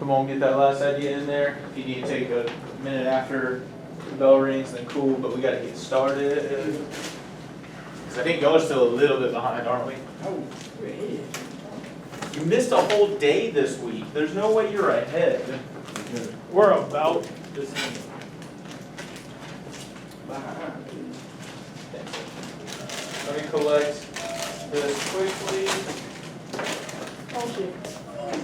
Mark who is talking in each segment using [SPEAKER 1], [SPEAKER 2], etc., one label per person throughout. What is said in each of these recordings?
[SPEAKER 1] Come on, get that last idea in there. If you need to take a minute after the bell rings, then cool, but we got to get started. Because I think y'all are still a little bit behind, aren't we?
[SPEAKER 2] Oh, we're ahead.
[SPEAKER 1] You missed a whole day this week. There's no way you're ahead.
[SPEAKER 3] We're about the same.
[SPEAKER 2] Behind.
[SPEAKER 1] Let me collect this quickly.
[SPEAKER 2] Oh, shit.
[SPEAKER 1] Okay.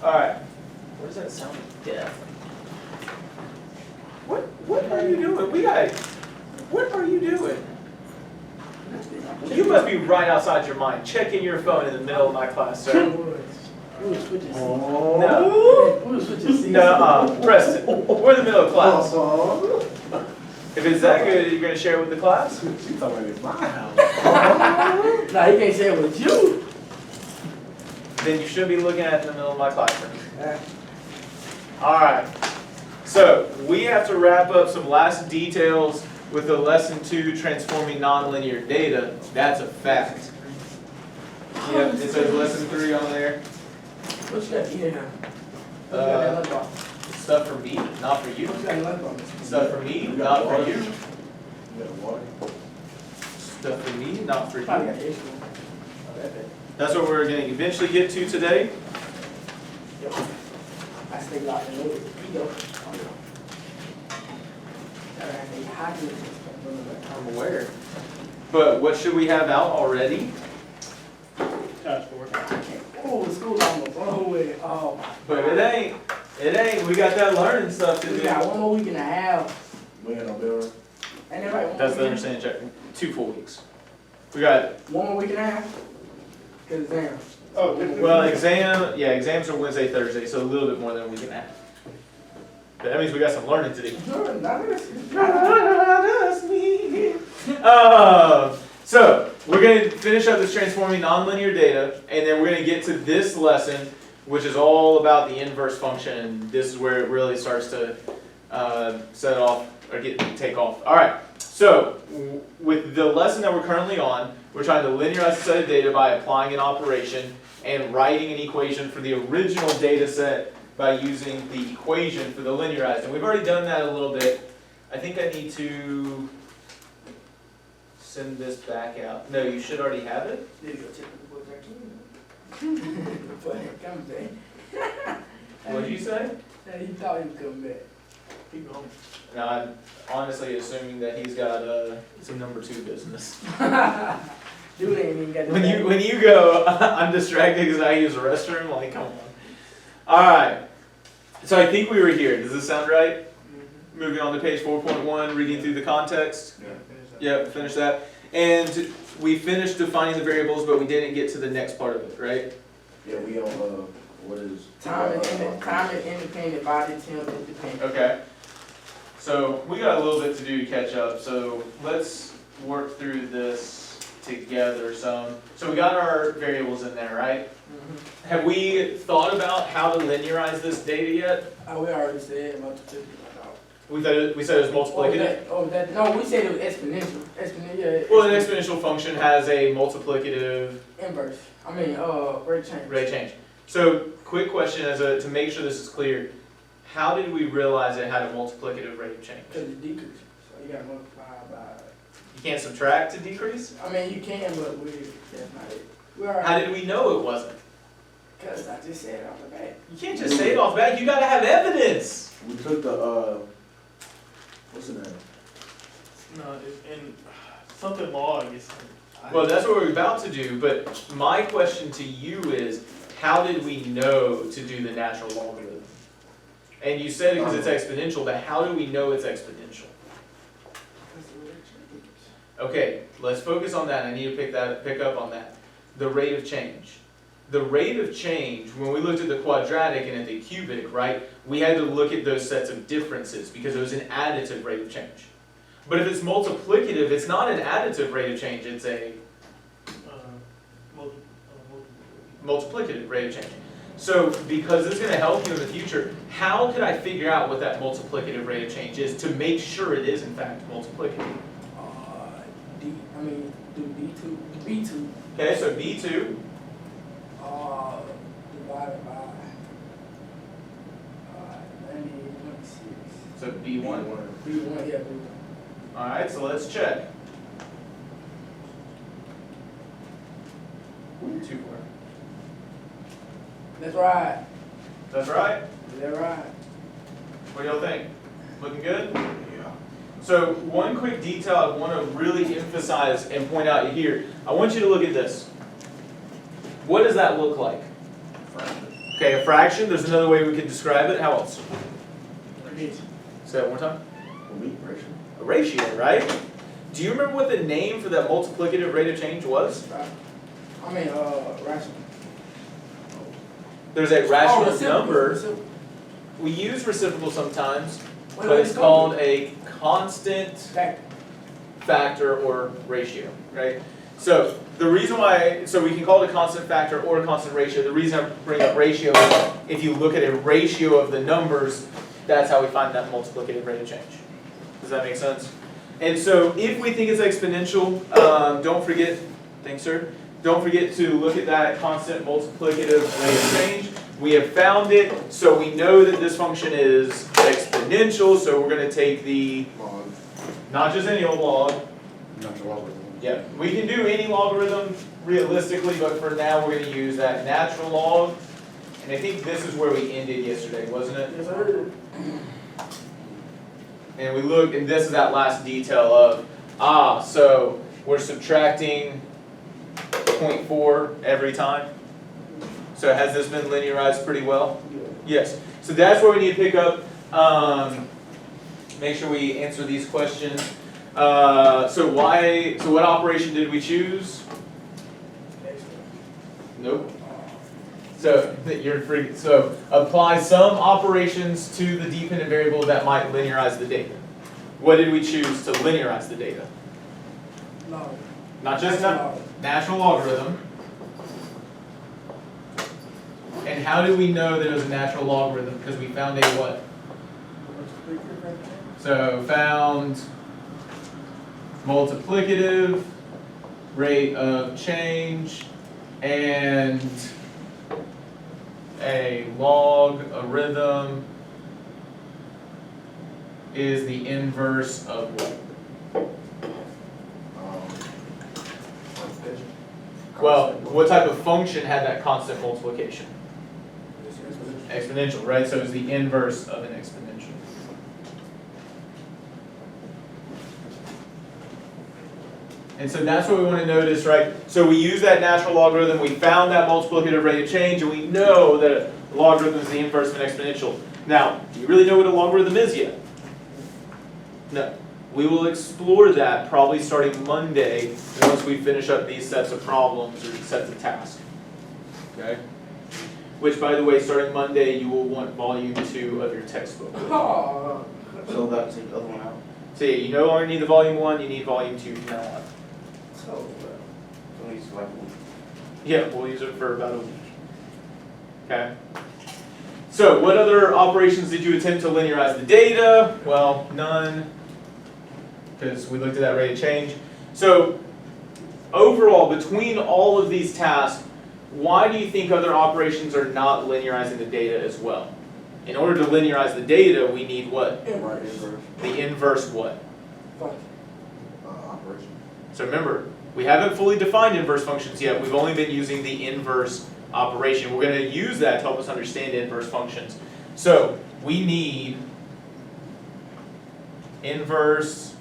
[SPEAKER 1] Alright. What does that sound like? Death. What are you doing? What are you doing? You must be right outside your mind, checking your phone in the middle of my class, sir.
[SPEAKER 2] We was switching seats.
[SPEAKER 1] No.
[SPEAKER 2] We was switching seats.
[SPEAKER 1] No, Preston, we're in the middle of class. If it's that good, you're going to share it with the class?
[SPEAKER 4] She's talking about it's my house.
[SPEAKER 2] Nah, he can't share it with you.
[SPEAKER 1] Then you should be looking at it in the middle of my classroom. Alright, so we have to wrap up some last details with the lesson 2, transforming nonlinear data. That's a fact. Yep, it says lesson 3 on there.
[SPEAKER 2] What you got to eat in here? What you got in that lunchbox?
[SPEAKER 1] Stuff for me, not for you.
[SPEAKER 2] What you got in that lunchbox?
[SPEAKER 1] Stuff for me, not for you.
[SPEAKER 4] You got water?
[SPEAKER 1] Stuff for me, not for
[SPEAKER 2] Probably
[SPEAKER 1] you.
[SPEAKER 2] got the extra one. Oh, that bad.
[SPEAKER 1] That's what we're going to eventually get to today.
[SPEAKER 2] Yep. I stay locked and loaded. Here you go.
[SPEAKER 1] I'm aware. But what should we have out already?
[SPEAKER 3] Task force.
[SPEAKER 2] Oh, the school's almost over. Oh my.
[SPEAKER 1] But it ain't. We got that learning stuff to
[SPEAKER 2] We
[SPEAKER 1] do.
[SPEAKER 2] got 1 more week and a half.
[SPEAKER 4] We ain't no bill.
[SPEAKER 2] Ain't that right?
[SPEAKER 1] That's the understanding check. 2 full weeks. We got,
[SPEAKER 2] 1 more week and a half? Cause damn.
[SPEAKER 3] Oh,
[SPEAKER 1] well, exams are Wednesday, Thursday, so a little bit more than a week and a half. But that means we got some learning to do. So, we're going to finish up this transforming nonlinear data, and then we're going to get to this lesson, which is all about the inverse function. This is where it really starts to set off, or take off. All right, so with the lesson that we're currently on, we're trying to linearize a set of data by applying an operation and writing an equation for the original data set by using the equation for the linearized. And we've already done that a little bit. I think I need to send this back out. No, you should already have it.
[SPEAKER 2] There you go, check the book back in. Before he comes back.
[SPEAKER 1] What did you say?
[SPEAKER 2] He thought he was coming back. Keep going.
[SPEAKER 1] No, I'm honestly assuming that he's got some number 2 business.
[SPEAKER 2] Dude ain't even got
[SPEAKER 1] When you go, I'm distracted because I use the restroom. Like, come on. All right. So I think we were here. Does this sound right? Moving on to page 4.1, reading through the context. Yep, finish that. And we finished defining the variables, but we didn't get to the next part of it, right?
[SPEAKER 4] Yeah, we on, what is?
[SPEAKER 2] Time and independent body, temp independent.
[SPEAKER 1] Okay. So we got a little bit to do to catch up. So let's work through this together some. So we got our variables in there, right? Have we thought about how to linearize this data yet?
[SPEAKER 2] Oh, we already said multiplicative.
[SPEAKER 1] We said it was multiplicative.
[SPEAKER 2] No, we said it was exponential. Exponential.
[SPEAKER 1] Well, an exponential function has a multiplicative
[SPEAKER 2] Inverse. I mean, rate change.
[SPEAKER 1] rate change. So, quick question to make sure this is clear. How did we realize it had a multiplicative rate of change?
[SPEAKER 2] Because it decreases. So you got to multiply by.
[SPEAKER 1] You can't subtract to decrease?
[SPEAKER 2] I mean, you can, but that's not it.
[SPEAKER 1] How did we know it wasn't?
[SPEAKER 2] Because I just said it off the bat.
[SPEAKER 1] You can't just say it off the bat. You gotta have evidence.
[SPEAKER 4] We took the, what's the name?
[SPEAKER 3] No, in something log is.
[SPEAKER 1] Well, that's what we're about to do, but my question to you is, how did we know to do the natural logarithm? And you said it because it's exponential, but how do we know it's exponential? Okay, let's focus on that. I need to pick up on that. The rate of change. The rate of change, when we looked at the quadratic and at the cubic, right, we had to look at those sets of differences because it was an additive rate of change. But if it's multiplicative, it's not an additive rate of change, it's a multiplicative rate of change. So because this is going to help you in the future, how could I figure out what that multiplicative rate of change is to make sure it is in fact multiplicative?
[SPEAKER 2] Do B2.
[SPEAKER 1] Okay, so B2,
[SPEAKER 2] Divided by 98.6.
[SPEAKER 1] so B1.
[SPEAKER 2] B1, yeah, B1.
[SPEAKER 1] Alright, so let's check. Ooh, 2, 4.
[SPEAKER 2] That's right.
[SPEAKER 1] That's right.
[SPEAKER 2] Is that right?
[SPEAKER 1] What do y'all think? Looking good?
[SPEAKER 4] Yeah.
[SPEAKER 1] So one quick detail I want to really emphasize and point out here. I want you to look at this. What does that look like?
[SPEAKER 4] Fraction.
[SPEAKER 1] Okay, a fraction. There's another way we could describe it. How else?
[SPEAKER 2] Ratio.
[SPEAKER 1] Say that one more time.
[SPEAKER 4] Ratio.
[SPEAKER 1] A ratio, right? Do you remember what the name for that multiplicative rate of change was?
[SPEAKER 2] Rational.
[SPEAKER 1] There's a rational
[SPEAKER 2] reciprocal,
[SPEAKER 1] number.
[SPEAKER 2] reciprocal.
[SPEAKER 1] We use reciprocal sometimes,
[SPEAKER 2] Wait,
[SPEAKER 1] but it's
[SPEAKER 2] wait,
[SPEAKER 1] called a constant
[SPEAKER 2] Factor.
[SPEAKER 1] factor or ratio, right? So the reason why, so we can call it a constant factor or a constant ratio. The reason I bring up ratio is if you look at a ratio of the numbers, that's how we find that multiplicative rate of change. Does that make sense? And so if we think it's exponential, don't forget, thanks sir, don't forget to look at that constant multiplicative rate of change. We have found it, so we know that this function is exponential, so we're going to take the,
[SPEAKER 4] Log.
[SPEAKER 1] not just any old log.
[SPEAKER 4] Natural logarithm.
[SPEAKER 1] Yeah, we can do any logarithm realistically, but for now we're going to use that natural log. And I think this is where we ended yesterday, wasn't it?
[SPEAKER 2] Yes, sir.
[SPEAKER 1] And we look, and this is that last detail of, so we're subtracting 0.4 every time. So has this been linearized pretty well?
[SPEAKER 2] Yeah.
[SPEAKER 1] Yes. So that's where we need to pick up. Make sure we answer these questions. So what operation did we choose? Nope. So you're free. So apply some operations to the dependent variable that might linearize the data. What did we choose to linearize the data?
[SPEAKER 2] Log.
[SPEAKER 1] Not just
[SPEAKER 2] Natural
[SPEAKER 1] natural logarithm. And how do we know that it was a natural logarithm? Because we found a what? So found multiplicative rate of change and a logarithm is the inverse of what? Well, what type of function had that constant multiplication? Exponential, right? So it's the inverse of an exponential. And so that's what we want to notice, right? So we use that natural logarithm, we found that multiplicative rate of change, and we know that a logarithm is the inverse of an exponential. Now, do you really know what a logarithm is yet? No. We will explore that probably starting Monday once we finish up these sets of problems or sets of tasks. Okay? Which, by the way, starting Monday, you will want volume 2 of your textbook.
[SPEAKER 2] Oh.
[SPEAKER 4] So that take the other one out.
[SPEAKER 1] So yeah, you no longer need the volume 1, you need volume 2 from now on.
[SPEAKER 4] So at least like one.
[SPEAKER 1] Yeah, we'll use it for about a week. Okay? So, what other operations did you attempt to linearize the data? Well, none, because we looked at that rate of change. So, overall, between all of these tasks, why do you think other operations are not linearizing the data as well? In order to linearize the data, we need what?
[SPEAKER 4] Right inverse.
[SPEAKER 1] The inverse what?
[SPEAKER 4] Operation.
[SPEAKER 1] So remember, we haven't fully defined inverse functions yet. We've only been using the inverse operation. We're going to use that to help us understand inverse functions. So we need inverse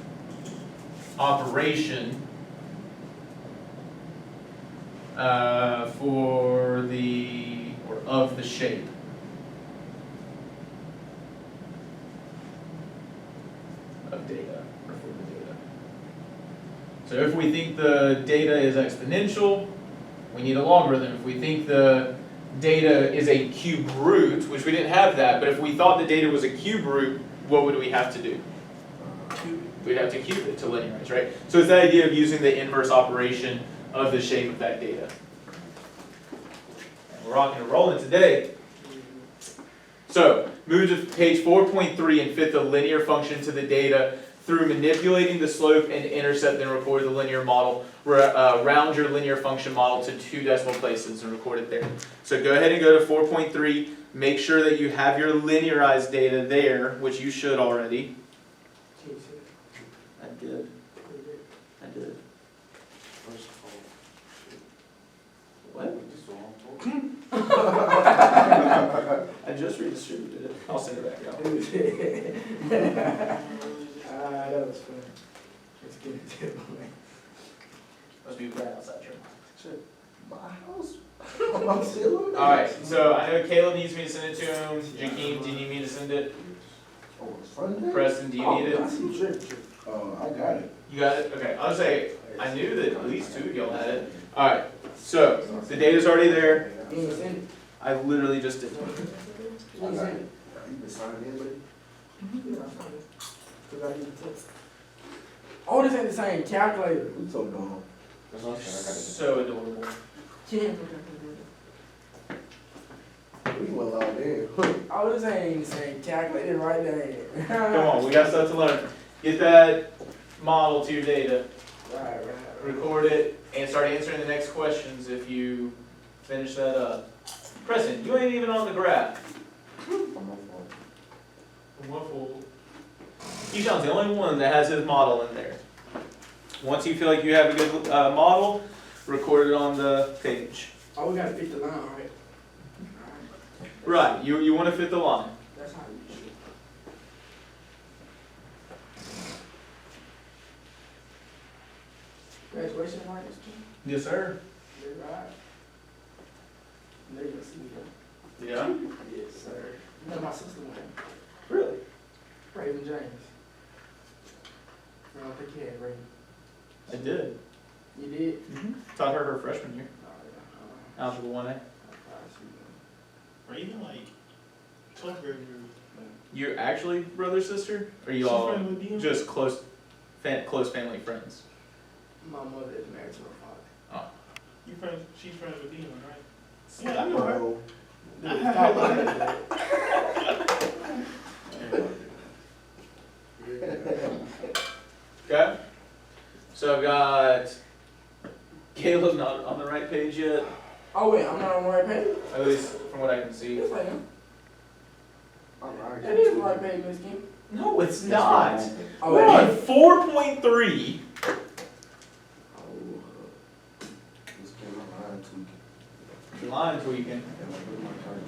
[SPEAKER 1] operation for the, or of the shape. Of data, or for the data. So if we think the data is exponential, we need a logarithm. If we think the data is a cube root, which we didn't have that, but if we thought the data was a cube root, what would we have to do? We'd have to cube it to linearize, right? So it's the idea of using the inverse operation of the shape of that data. And we're rocking and rolling today. So, move to page 4.3 and fit the linear function to the data through manipulating the slope and intercept, then record the linear model. Round your linear function model to 2 decimal places and record it there. So go ahead and go to 4.3. Make sure that you have your linearized data there, which you should already. I did. I did.
[SPEAKER 4] First of all,
[SPEAKER 1] What?
[SPEAKER 4] this is all.
[SPEAKER 1] I just redistributed it. I'll send it back out.
[SPEAKER 2] That was fun. Let's get it to it.
[SPEAKER 1] Must be right outside your
[SPEAKER 4] Shit, my house. I'm still on that.
[SPEAKER 1] Alright, so I know Caleb needs me to send it to him. Jakeem, do you need me to send it?
[SPEAKER 4] Oh, it's Sunday?
[SPEAKER 1] Preston, do you need it?
[SPEAKER 2] I see trick.
[SPEAKER 4] I got it.
[SPEAKER 1] You got it? Okay, I'll say, I knew that at least 2 of y'all had it. Alright, so the data's already there.
[SPEAKER 2] You ain't send it.
[SPEAKER 1] I literally just did.
[SPEAKER 2] You ain't send it.
[SPEAKER 4] You been signing in, buddy?
[SPEAKER 2] Yeah, I found it. 'Cause I need to text. Oh, this ain't the same calculator.
[SPEAKER 4] We so dumb. That's what I'm saying, I got it.
[SPEAKER 1] So adorable.
[SPEAKER 4] We went out there.
[SPEAKER 2] Oh, this ain't the same calculator right there.
[SPEAKER 1] Come on, we got stuff to learn. Get that model to your data,
[SPEAKER 2] Right.
[SPEAKER 1] record it, and start answering the next questions if you finish that up. Preston, you ain't even on the graph. Waffle. Keyshawn's the only one that has his model in there. Once you feel like you have a good model, record it on the page.
[SPEAKER 2] Oh, we gotta pick the line, right?
[SPEAKER 1] Right, you want to fit the line.
[SPEAKER 2] That's how you should. Graduation right this too?
[SPEAKER 1] Yes, sir.
[SPEAKER 2] They right. There you go, see me there.
[SPEAKER 1] Yeah.
[SPEAKER 2] Yes, sir. You know my sister went.
[SPEAKER 1] Really?
[SPEAKER 2] Raven James. I don't think you had Raven.
[SPEAKER 1] I did.
[SPEAKER 2] You did?
[SPEAKER 1] Taught her freshman year.
[SPEAKER 2] Oh, yeah.
[SPEAKER 1] Algebra 1A.
[SPEAKER 3] Or even like 12th grade group.
[SPEAKER 1] You actually brother sister? Or you
[SPEAKER 3] She's
[SPEAKER 1] all
[SPEAKER 3] friends with Dean?
[SPEAKER 1] just close family friends?
[SPEAKER 2] My mother is married to her father.
[SPEAKER 3] You friends? She's friends with Dean, right? Yeah, I know her.
[SPEAKER 1] Okay. So I've got Caleb not on the right page yet,
[SPEAKER 2] Oh, wait, I'm not on the right page?
[SPEAKER 1] at least from what I can see.
[SPEAKER 2] Yes, I am.
[SPEAKER 4] Alright.
[SPEAKER 2] That is the right page, Miss Kim.
[SPEAKER 1] No, it's not.
[SPEAKER 2] Oh,
[SPEAKER 1] We're
[SPEAKER 2] wait.
[SPEAKER 1] on 4.3.
[SPEAKER 4] This came out line tweaking.
[SPEAKER 1] Line tweaking.
[SPEAKER 4] And I put my card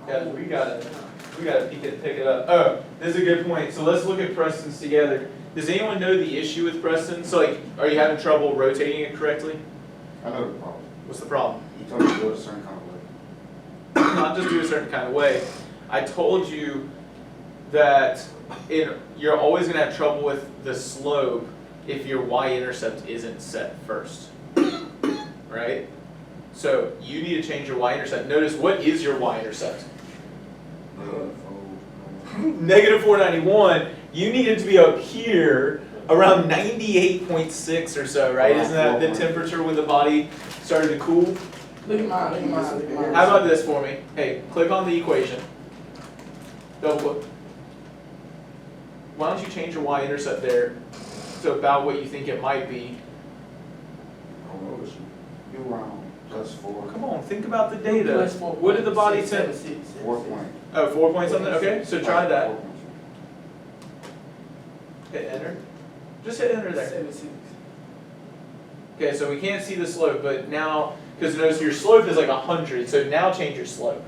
[SPEAKER 1] Guys, we gotta pick it up. Oh, this is a good point. So let's look at Preston's together. Does anyone know the issue with Preston? So like, are you having trouble rotating it correctly?
[SPEAKER 4] I know the problem.
[SPEAKER 1] What's the problem?
[SPEAKER 4] You told me to do it a certain kind of way.
[SPEAKER 1] Not just do a certain kind of way. I told you that you're always gonna have trouble with the slope if your y-intercept isn't set first, right? So you need to change your y-intercept. Notice, what is your y-intercept? Negative 491. You need it to be up here around 98.6 or so, right? Isn't that the temperature when the body started to cool?
[SPEAKER 2] Look at mine, look at mine, look at mine.
[SPEAKER 1] How about this for me? Hey, click on the equation. Double click. Why don't you change your y-intercept there to about what you think it might be?
[SPEAKER 4] You wrong. +4.
[SPEAKER 1] Come on, think about the data.
[SPEAKER 2] Plus 4.
[SPEAKER 1] What did the body
[SPEAKER 2] Six,
[SPEAKER 1] tell?
[SPEAKER 2] 7, 6,
[SPEAKER 4] 4 point.
[SPEAKER 1] Oh, 4 point something? Okay, so try that.
[SPEAKER 4] 4 points.
[SPEAKER 1] Hit enter. Just hit enter there.
[SPEAKER 2] 7, 6.
[SPEAKER 1] Okay, so we can't see the slope, but now, because notice your slope is like 100, so now change your slope.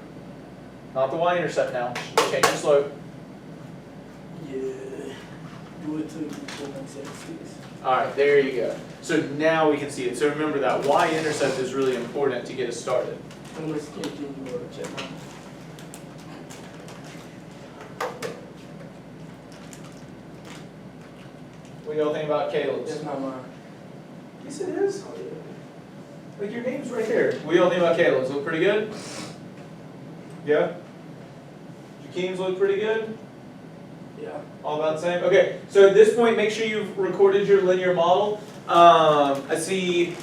[SPEAKER 1] Not the y-intercept now, change your slope.
[SPEAKER 2] Yeah. Do it to 4.76.
[SPEAKER 1] Alright, there you go. So now we can see it. So remember that y-intercept is really important to get us started.
[SPEAKER 2] And Miss Kim, can you go check mine?
[SPEAKER 1] What do y'all think about Caleb's?
[SPEAKER 2] That's not mine.
[SPEAKER 1] Yes, it is.
[SPEAKER 2] Oh, yeah.
[SPEAKER 1] Like your name's right here. What do y'all think about Caleb's? Look pretty good? Yeah? Jakeem's look pretty good?
[SPEAKER 2] Yeah.
[SPEAKER 1] All about the same? Okay, so at this point, make sure you've recorded your linear model. I see,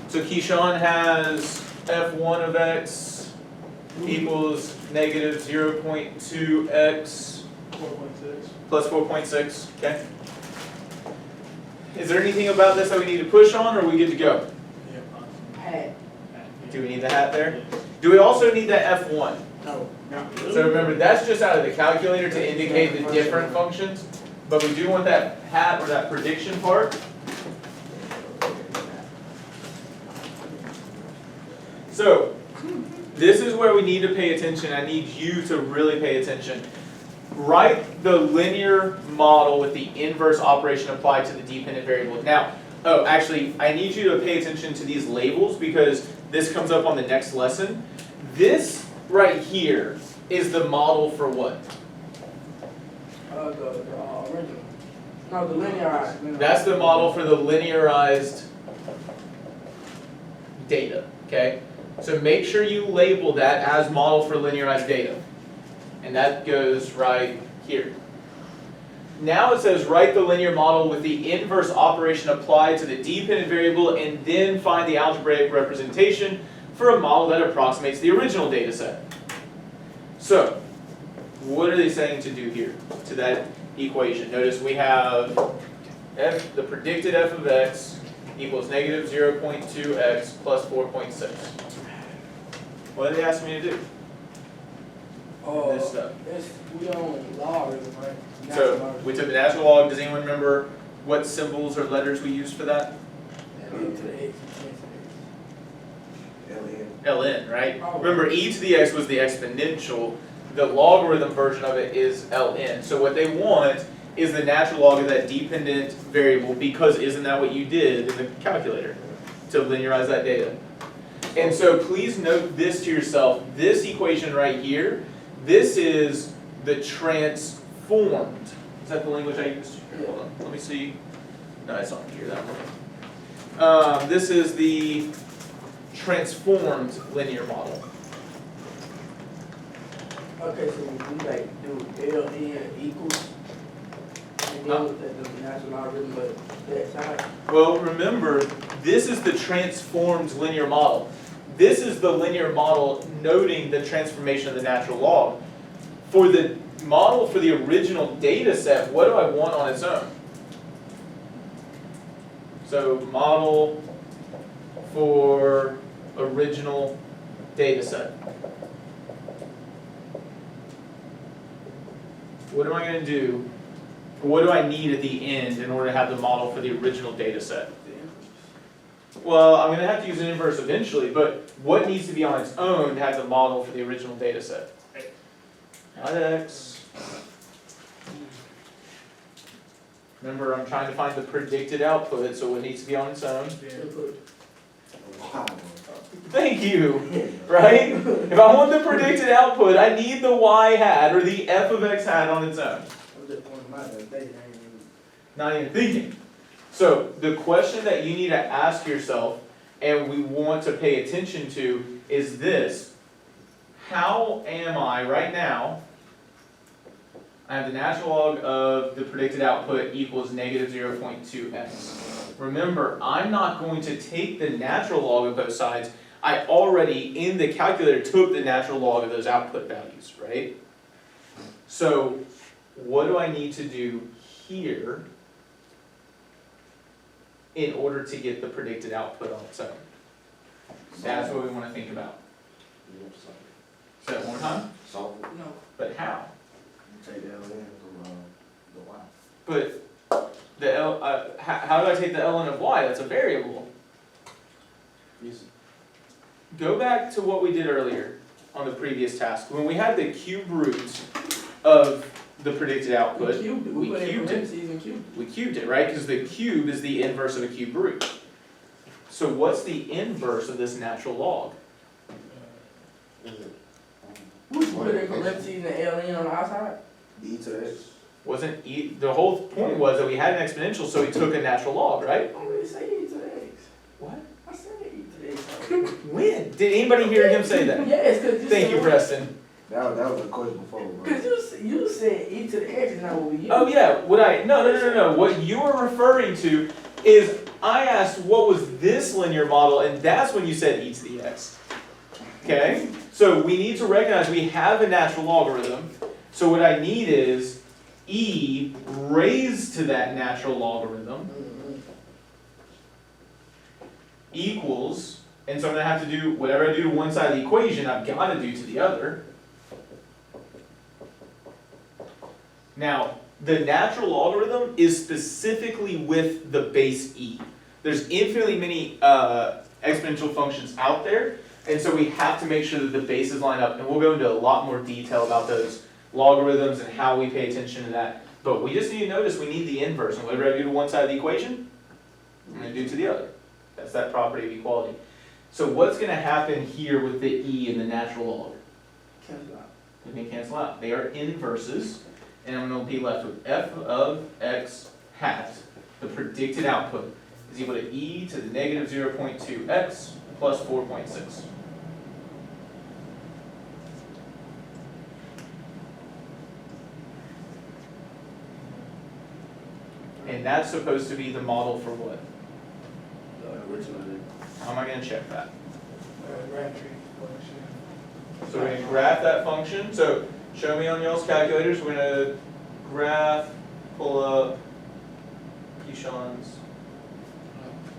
[SPEAKER 1] so Keyshawn has f1 of x equals negative 0.2x
[SPEAKER 3] 4.6.
[SPEAKER 1] plus 4.6, okay? Is there anything about this that we need to push on, or are we good to go?
[SPEAKER 2] Hat.
[SPEAKER 1] Do we need the hat there? Do we also need that F1?
[SPEAKER 2] No.
[SPEAKER 1] So remember, that's just out of the calculator to indicate the different functions, but we do want that hat or that prediction part. So, this is where we need to pay attention. I need you to really pay attention. Write the linear model with the inverse operation applied to the dependent variable. Now, oh, actually, I need you to pay attention to these labels because this comes up on the next lesson. This right here is the model for what?
[SPEAKER 2] The original. No, the linearized.
[SPEAKER 1] That's the model for the linearized data, okay? So make sure you label that as model for linearized data. And that goes right here. Now it says write the linear model with the inverse operation applied to the dependent variable and then find the algebraic representation for a model that approximates the original data set. So, what are they saying to do here to that equation? Notice we have f, the predicted f of x equals negative 0.2x plus 4.6. What are they asking me to do? This stuff.
[SPEAKER 2] We on logarithm, right?
[SPEAKER 1] So we took the natural log. Does anyone remember what symbols or letters we used for that?
[SPEAKER 2] Ln to the x.
[SPEAKER 1] Ln, right? Remember, e to the x was the exponential. The logarithm version of it is Ln. So what they want is the natural log of that dependent variable, because isn't that what you did in the calculator to linearize that data? And so please note this to yourself. This equation right here, this is the transformed. Is that the language I used? Hold on, let me see. No, it's not here, that one. This is the transformed linear model.
[SPEAKER 2] Okay, so we like do Ln equals, and then with the natural logarithm, but that side.
[SPEAKER 1] Well, remember, this is the transformed linear model. This is the linear model noting the transformation of the natural log. For the model for the original data set, what do I want on its own? So model for original data set. What am I going to do? What do I need at the end in order to have the model for the original data set? Well, I'm going to have to use an inverse eventually, but what needs to be on its own to have the model for the original data set? Not x. Remember, I'm trying to find the predicted output, so it needs to be on its own.
[SPEAKER 4] Wow.
[SPEAKER 1] Thank you, right? If I want the predicted output, I need the y hat, or the f of x hat on its own. Not even thinking. So the question that you need to ask yourself, and we want to pay attention to, is this. How am I right now? I have the natural log of the predicted output equals negative 0.2x. Remember, I'm not going to take the natural log of both sides. I already, in the calculator, took the natural log of those output values, right? So what do I need to do here in order to get the predicted output on its own? That's what we want to think about. Say that one more time?
[SPEAKER 4] Solve it.
[SPEAKER 2] No.
[SPEAKER 1] But how?
[SPEAKER 4] Take the Ln from the y.
[SPEAKER 1] But the L, how do I take the ln of y? That's a variable.
[SPEAKER 4] Yes.
[SPEAKER 1] Go back to what we did earlier on the previous task. When we had the cube root of the predicted output,
[SPEAKER 2] We cubed it. We put it in parentheses and cubed
[SPEAKER 1] we cubed it, right? Because the cube is the inverse of a cube root. So what's the inverse of this natural log?
[SPEAKER 4] Is it?
[SPEAKER 2] We put it in parentheses and Ln on the outside.
[SPEAKER 4] E to the x.
[SPEAKER 1] Wasn't e, the whole point was that we had an exponential, so we took a natural log, right?
[SPEAKER 2] I already say E to the x.
[SPEAKER 1] What?
[SPEAKER 2] I said E to the x.
[SPEAKER 1] When? Did anybody hear him say that?
[SPEAKER 2] Yes, because you
[SPEAKER 1] Thank
[SPEAKER 2] said
[SPEAKER 1] you, Preston.
[SPEAKER 4] That was a question before, bro.
[SPEAKER 2] Because you said E to the x is not what we use.
[SPEAKER 1] Oh yeah, no. What you were referring to is I asked what was this linear model, and that's when you said e to the x. Okay? So we need to recognize we have a natural logarithm. So what I need is e raised to that natural logarithm equals, and so I'm going to have to do whatever I do to one side of the equation, I've got to do to the other. Now, the natural logarithm is specifically with the base e. There's infinitely many exponential functions out there, and so we have to make sure that the bases line up, and we'll go into a lot more detail about those logarithms and how we pay attention to that. But we just need to notice we need the inverse, and whatever I do to one side of the equation, I'm going to do to the other. That's that property of equality. So what's going to happen here with the e in the natural log?
[SPEAKER 2] Cancel out.
[SPEAKER 1] We can cancel out. They are inverses, and I'm going to be left with f of x hat, the predicted output, is equal to e to the negative 0.2x plus 4.6. And that's supposed to be the model for what? How am I going to check that?
[SPEAKER 2] Graph tree function.
[SPEAKER 1] So we're going to graph that function. So show me on y'all's calculators. We're going to graph, pull up Keyshawn's.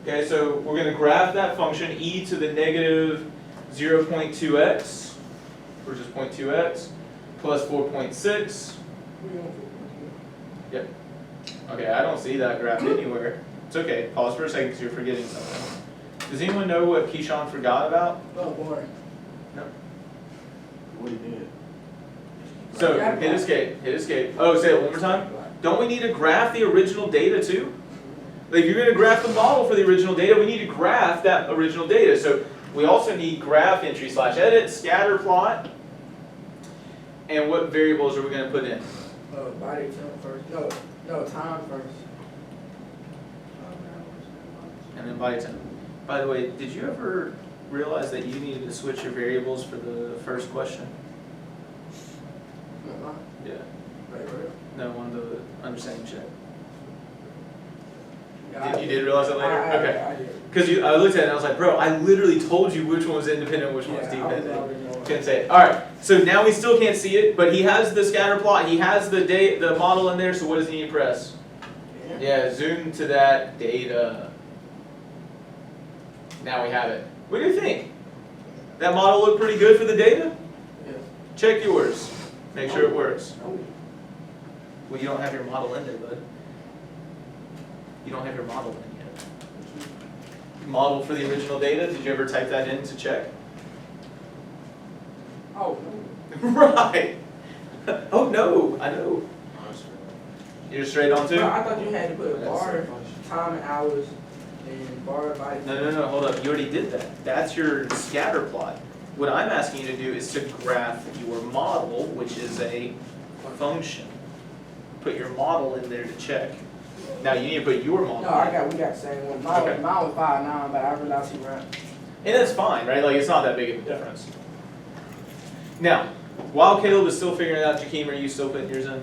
[SPEAKER 1] Okay, so we're going to graph that function e to the negative 0.2x, or just 0.2x, plus 4.6. Yep. Okay, I don't see that graph anywhere. It's okay. Pause for a second because you're forgetting something. Does anyone know what Keyshawn forgot about?
[SPEAKER 2] Oh, boy.
[SPEAKER 1] No.
[SPEAKER 4] What he did.
[SPEAKER 1] So hit escape. Hit escape. Oh, say it one more time. Don't we need to graph the original data too? Like if you're going to graph the model for the original data, we need to graph that original data. So we also need graph entry / edit, scatter plot. And what variables are we going to put in?
[SPEAKER 2] Body temp first. No, time first.
[SPEAKER 1] And then body temp. By the way, did you ever realize that you needed to switch your variables for the first question? Yeah.
[SPEAKER 2] Right.
[SPEAKER 1] No, on the understanding check.
[SPEAKER 2] Yeah,
[SPEAKER 1] You did realize that later? Okay.
[SPEAKER 2] I did.
[SPEAKER 1] Because I looked at it and I was like, bro, I literally told you which one was independent, which one was
[SPEAKER 2] Yeah, I was
[SPEAKER 1] dependent.
[SPEAKER 2] already knowing.
[SPEAKER 1] Couldn't say it. All right. So now we still can't see it, but he has the scatter plot. He has the model in there. So what does he need to press? Yeah, zoom to that data. Now we have it. What do you think? That model looked pretty good for the data?
[SPEAKER 2] Yeah.
[SPEAKER 1] Check yours. Make sure it works.
[SPEAKER 2] Oh.
[SPEAKER 1] Well, you don't have your model in there, bud. You don't have your model in yet. Model for the original data, did you ever type that in to check?
[SPEAKER 2] Oh, no.
[SPEAKER 1] Right. Oh no, I know. You're straight on too?
[SPEAKER 2] Bro, I thought you had to put bar, time and hours, and bar body.
[SPEAKER 1] No, hold up. You already did that. That's your scatter plot. What I'm asking you to do is to graph your model, which is a function. Put your model in there to check. Now you need to put your model.
[SPEAKER 2] No, we got the same one. Mine,
[SPEAKER 1] Okay.
[SPEAKER 2] mine was 5'9", but I realized he ran.
[SPEAKER 1] And that's fine, right? Like, it's not that big of a difference. Now, while Caleb is still figuring it out, Jakeem, are you still putting yours in?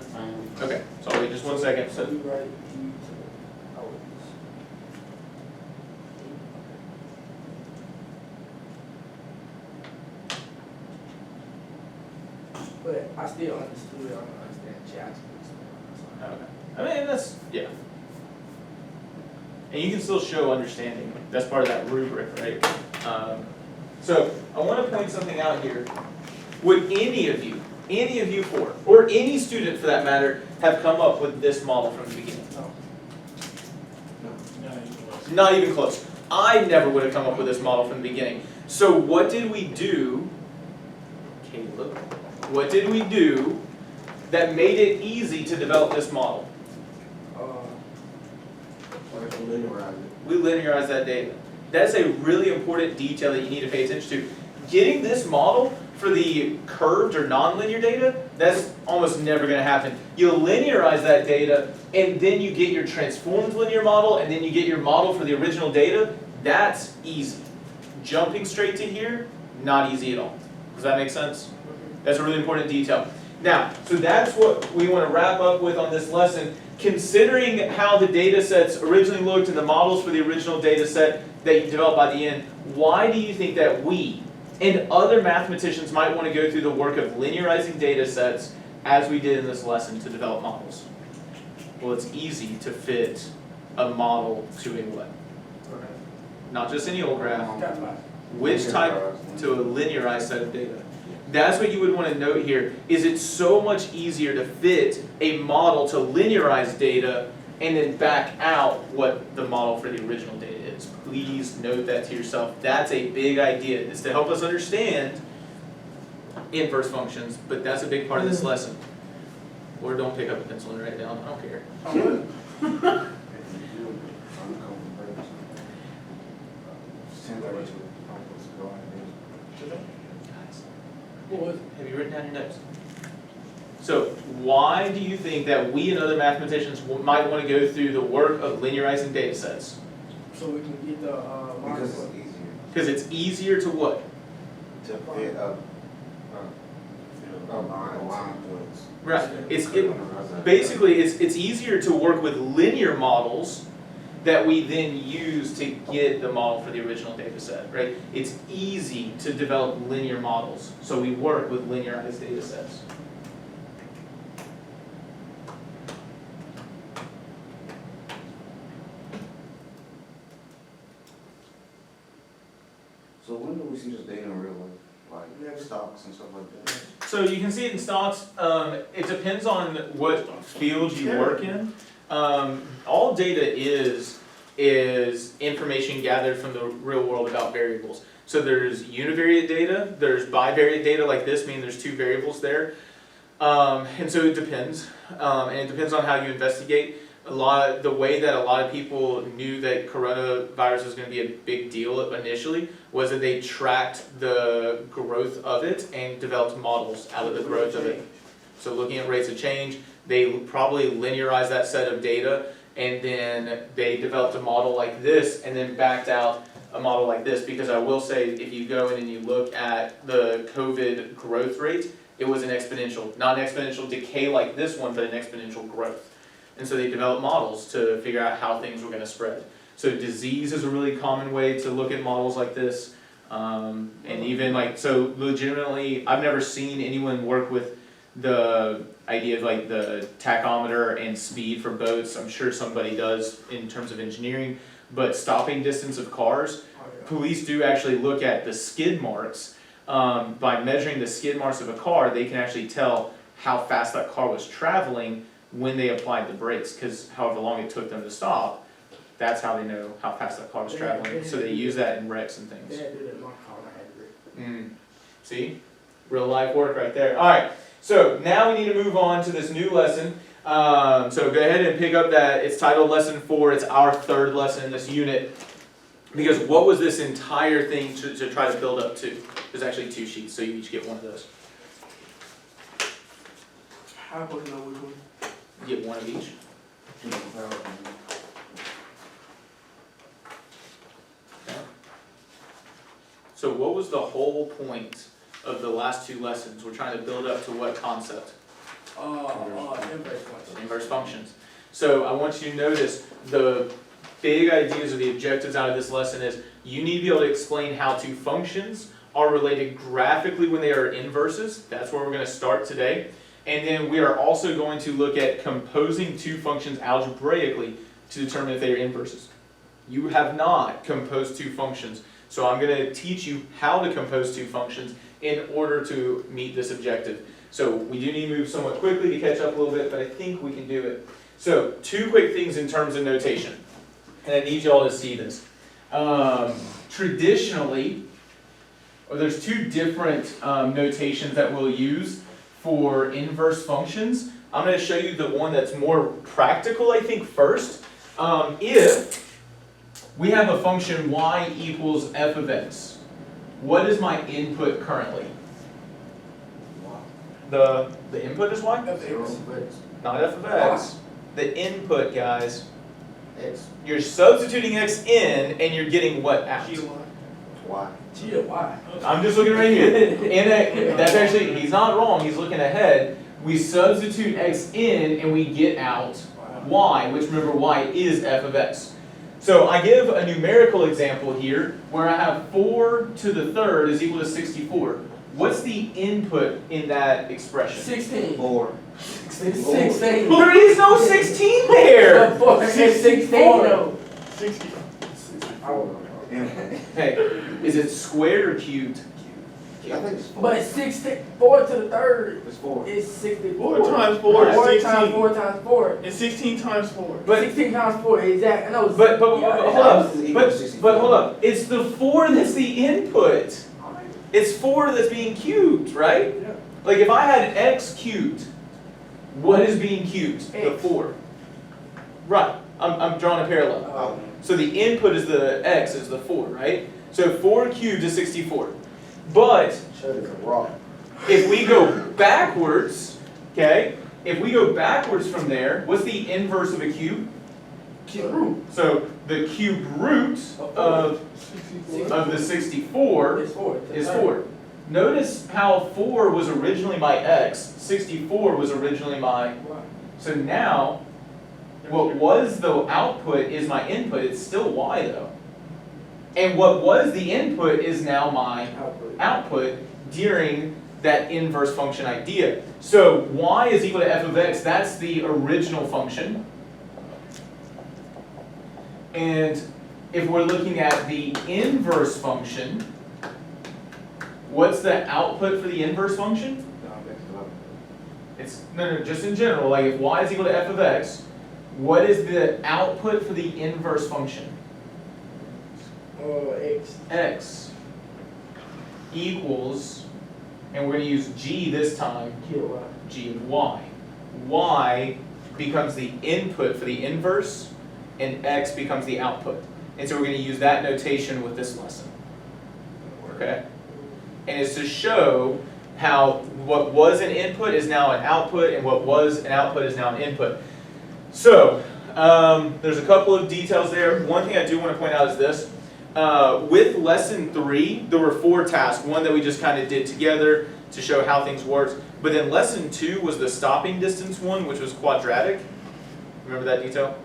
[SPEAKER 1] Okay, so I'll wait just 1 second.
[SPEAKER 2] So
[SPEAKER 1] So,
[SPEAKER 2] we write E to hours. But I still understood. I don't understand chats.
[SPEAKER 1] okay. I mean, that's, yeah. And you can still show understanding. That's part of that rubric, right? So, I want to point something out here. Would any of you four, or any student for that matter, have come up with this model from the beginning? Not even close. I never would have come up with this model from the beginning. So what did we do, Caleb? What did we do that made it easy to develop this model? We linearized that data. That's a really important detail that you need to pay attention to. Getting this model for the curved or nonlinear data, that's almost never going to happen. You'll linearize that data, and then you get your transformed linear model, and then you get your model for the original data. That's easy. Jumping straight to here, not easy at all. Does that make sense? That's a really important detail. Now, so that's what we want to wrap up with on this lesson. Considering how the data sets originally looked and the models for the original data set that you developed by the end, why do you think that we And other mathematicians might want to go through the work of linearizing data sets as we did in this lesson to develop models. Well, it's easy to fit a model to a what? Not just any old graph. Which type to a linearized set of data? That's what you would want to note here, is it's so much easier to fit a model to linearized data and then back out what the model for the original data is. Please note that to yourself. That's a big idea. It's to help us understand inverse functions, but that's a big part of this lesson. Or don't pick up a pencil and write it down, I don't care. Have you written down your notes? So why do you think that we and other mathematicians might want to go through the work of linearizing data sets?
[SPEAKER 2] So we can get the,
[SPEAKER 5] Because it's easier.
[SPEAKER 1] Because it's easier to what?
[SPEAKER 5] To fit a line points.
[SPEAKER 1] Right. Basically, it's easier to work with linear models that we then use to get the model for the original data set, right? It's easy to develop linear models, so we work with linearized data sets.
[SPEAKER 5] So when do we see this data in real life? Like stocks and stuff like that?
[SPEAKER 1] So you can see it in stocks. It depends on what field you work in. All data is information gathered from the real world about variables. So there's univariate data, there's bivariate data like this, meaning there's two variables there. And so it depends. And it depends on how you investigate. The way that a lot of people knew that coronavirus was going to be a big deal initially was that they tracked the growth of it and developed models out of the growth of it. So looking at rates of change, they probably linearized that set of data, and then they developed a model like this and then backed out a model like this, because I will say if you go in and you look at the COVID growth rate, it was an exponential, not an exponential decay like this one, but an exponential growth. And so they developed models to figure out how things were going to spread. So disease is a really common way to look at models like this. And even like, so legitimately, I've never seen anyone work with the idea of like the tachometer and speed for boats. I'm sure somebody does in terms of engineering, but stopping distance of cars, police do actually look at the skid marks. By measuring the skid marks of a car, they can actually tell how fast that car was traveling when they applied the brakes, because however long it took them to stop, that's how they know how fast that car was traveling. So they use that in wrecks and things. See? Real life work right there. Alright, so now we need to move on to this new lesson. So go ahead and pick up that, it's titled Lesson 4, it's our third lesson in this unit. Because what was this entire thing to try to build up to? There's actually 2 sheets, so you each get one of those.
[SPEAKER 2] How do you know which one?
[SPEAKER 1] You get one of each. Okay. So what was the whole point of the last 2 lessons? We're trying to build up to what concept?
[SPEAKER 2] Inverse functions.
[SPEAKER 1] Inverse functions. So I want you to notice the big ideas or the objectives out of this lesson is you need to be able to explain how 2 functions are related graphically when they are inverses. That's where we're going to start today. And then we are also going to look at composing 2 functions algebraically to determine if they are inverses. You have not composed 2 functions, so I'm going to teach you how to compose 2 functions in order to meet this objective. So we do need to move somewhat quickly to catch up a little bit, but I think we can do it. So 2 quick things in terms of notation, and I need you all to see this. Traditionally, there's 2 different notations that we'll use for inverse functions. I'm going to show you the one that's more practical, I think, first. If we have a function y equals f of x, what is my input currently? The input is y? Not f of x. The input, guys. You're substituting x in, and you're getting what out?
[SPEAKER 5] Why?
[SPEAKER 1] I'm just looking right here. That's actually, he's not wrong, he's looking ahead. We substitute x in and we get out y, which remember y is f of x. So I give a numerical example here where I have 4 to the third is equal to 64. What's the input in that expression?
[SPEAKER 2] 16.
[SPEAKER 5] 4.
[SPEAKER 2] 16.
[SPEAKER 1] There is no 16 there!
[SPEAKER 2] 16 though.
[SPEAKER 3] 60.
[SPEAKER 1] Hey, is it squared or cubed?
[SPEAKER 5] I think it's 4.
[SPEAKER 2] But 4 to the third
[SPEAKER 5] It's 4.
[SPEAKER 2] is 64.
[SPEAKER 3] 4 times 4 is
[SPEAKER 2] 4
[SPEAKER 3] 16.
[SPEAKER 2] times 4 times 4.
[SPEAKER 3] And 16 times 4.
[SPEAKER 1] But
[SPEAKER 2] 16 times 4, exactly. I know.
[SPEAKER 1] But hold up.
[SPEAKER 5] This is equal to 64.
[SPEAKER 1] But hold up. It's the 4 that's the input. It's 4 that's being cubed, right?
[SPEAKER 2] Yeah.
[SPEAKER 1] Like if I had x cubed, what is being cubed? The
[SPEAKER 2] X.
[SPEAKER 1] 4. Right. I'm drawing a parallel. So the input is the x is the 4, right? So 4 cubed is 64. But
[SPEAKER 5] Shut it, rock.
[SPEAKER 1] if we go backwards, okay? If we go backwards from there, what's the inverse of a cube?
[SPEAKER 2] Cube root.
[SPEAKER 1] So the cube root of the 64
[SPEAKER 2] It's 4.
[SPEAKER 1] is 4. Notice how 4 was originally my x, 64 was originally my. So now, what was the output is my input. It's still y though. And what was the input is now my output during that inverse function idea. So y is equal to f of x, that's the original function. And if we're looking at the inverse function, what's the output for the inverse function? It's, no, just in general, like if y is equal to f of x, what is the output for the inverse function?
[SPEAKER 2] X.
[SPEAKER 1] X equals, and we're going to use g this time, g of y. Y becomes the input for the inverse, and x becomes the output. And so we're going to use that notation with this lesson. Okay? And it's to show how what was an input is now an output, and what was an output is now an input. So, there's a couple of details there. One thing I do want to point out is this. With lesson 3, there were 4 tasks. One that we just kind of did together to show how things worked. But then lesson 2 was the stopping distance one, which was quadratic. Remember that detail?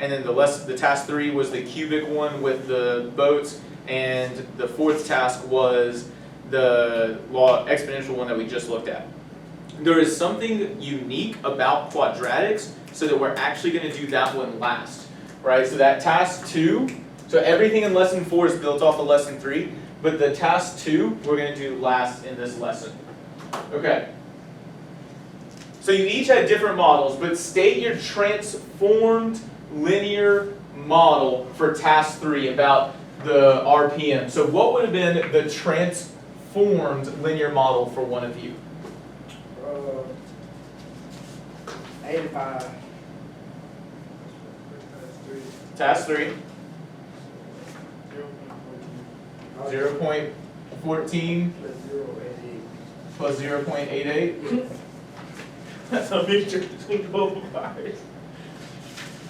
[SPEAKER 1] And then the task 3 was the cubic one with the boats. And the 4th task was the exponential one that we just looked at. There is something unique about quadratics, so that we're actually going to do that one last. Right? So that task 2, so everything in lesson 4 is built off of lesson 3, but the task 2 we're going to do last in this lesson. Okay. So you each had different models, but state your transformed linear model for task 3 about the RPM. So what would have been the transformed linear model for one of you?
[SPEAKER 2] 85.
[SPEAKER 1] Task 3. 0.14 plus 0.88.
[SPEAKER 3] That's a mixture between both of ours.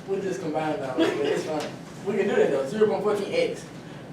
[SPEAKER 2] We'll just combine that, but it's fine. We can do that though. 0.14x.